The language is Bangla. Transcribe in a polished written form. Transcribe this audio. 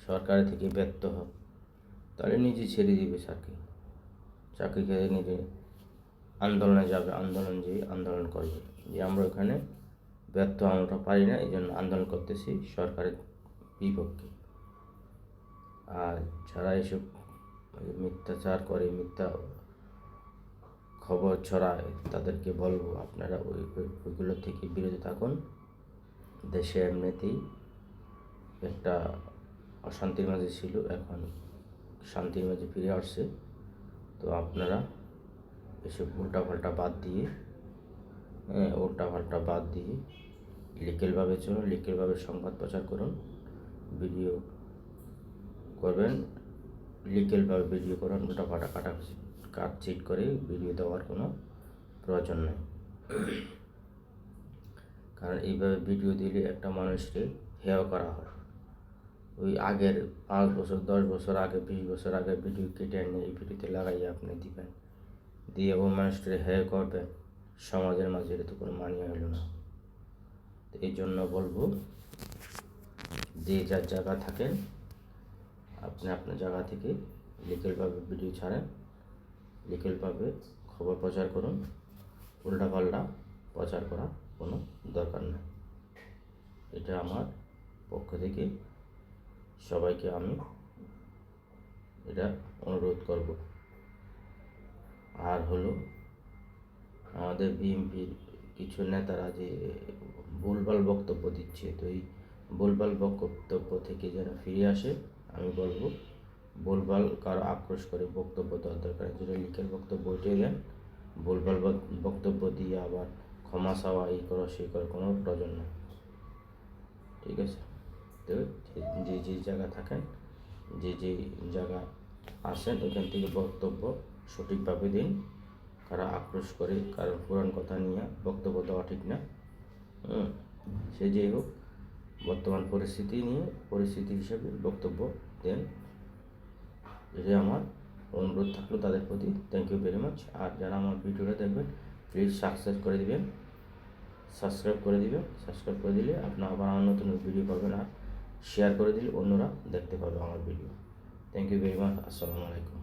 সরকার থেকে ব্যর্থ হয় তাহলে নিজে ছেড়ে দিবে চাকরি খেয়ে নিজে আন্দোলনে যাবে, আন্দোলন করবে যে আমরা ওখানে ব্যর্থ, আমরা পারি না, এই জন্য আন্দোলন করতেছি সরকারের বিপক্ষে। আর যারা এসব মিথ্যাচার করে, মিথ্যা খবর ছড়ায়, তাদেরকে বলবো আপনারা ওইগুলো থেকে বিরত থাকুন। দেশে এমনিতেই একটা অশান্তির মাঝে ছিল, এখন শান্তির মাঝে ফিরে আসছে। তো আপনারা এসব উল্টাপাল্টা বাদ দিয়ে লিকেলভাবে চলুন, লিকেলভাবে সংবাদ প্রচার করুন, ভিডিও করবেন, লিকেলভাবে ভিডিও করুন। উল্টাপাল্টা কাটচিট করে ভিডিও দেওয়ার কোনো প্রয়োজন নেই। কারণ এইভাবে ভিডিও দিলে একটা মানুষকে হেয় করা হয়। ওই আগের 5 বছর, 10 বছর আগে, 20 বছর আগে ভিডিও কেটে এনে এই ভিডিওতে লাগাইয়ে আপনি দিবেন, দিয়ে ওই মানুষটাকে হেয় করবেন, সমাজের মাঝে এটা তো কোনো মানিয়ে হইল না। তো এই জন্য বলবো, যে যার জায়গা থাকেন আপনি আপনার জায়গা থেকে লিকেলভাবে ভিডিও ছাড়েন, লিকেলভাবে খবর প্রচার করুন। উল্টাপাল্টা প্রচার করা কোনো দরকার নেই। এটা আমার পক্ষ থেকে সবাইকে আমি এটা অনুরোধ করব। আর হলো, আমাদের বিএনপির কিছু নেতারা যে ভুলভাল বক্তব্য দিচ্ছে, তো এই ভুলভাল বক্তব্য থেকে যেন ফিরে আসে। আমি বলবো, ভুলভাল কারো আক্রোশ করে বক্তব্য দেওয়ার দরকার, যেটা লিখের বক্তব্য ওইটাই দেন। ভুলভাল বক্তব্য দিয়ে আবার ক্ষমা চাওয়া, এই করো সেই করো, কোনো প্রয়োজন নেই। ঠিক আছে? তো যে জায়গা থাকেন, যে জায়গা আসেন, ওইখান থেকে বক্তব্য সঠিকভাবে দিন। কারা আক্রোশ করে, কারণ পুরাণ কথা নিয়ে বক্তব্য দেওয়া ঠিক না। সে যেই হোক, বর্তমান পরিস্থিতি হিসেবে বক্তব্য দেন। এটাই আমার অনুরোধ থাকলো তাদের প্রতি। Thank you very much. আর যারা আমার ভিডিওটা দেখবেন, প্লিজ সাবস্ক্রাইব করে দিবেন। সাবস্ক্রাইব করে দিলে আপনারা আবার আমার নতুন ভিডিও পাবেন। আর শেয়ার করে দিলে অন্যরা দেখতে পাবে আমার video. Thank you very much. আসসালামু আলাইকুম।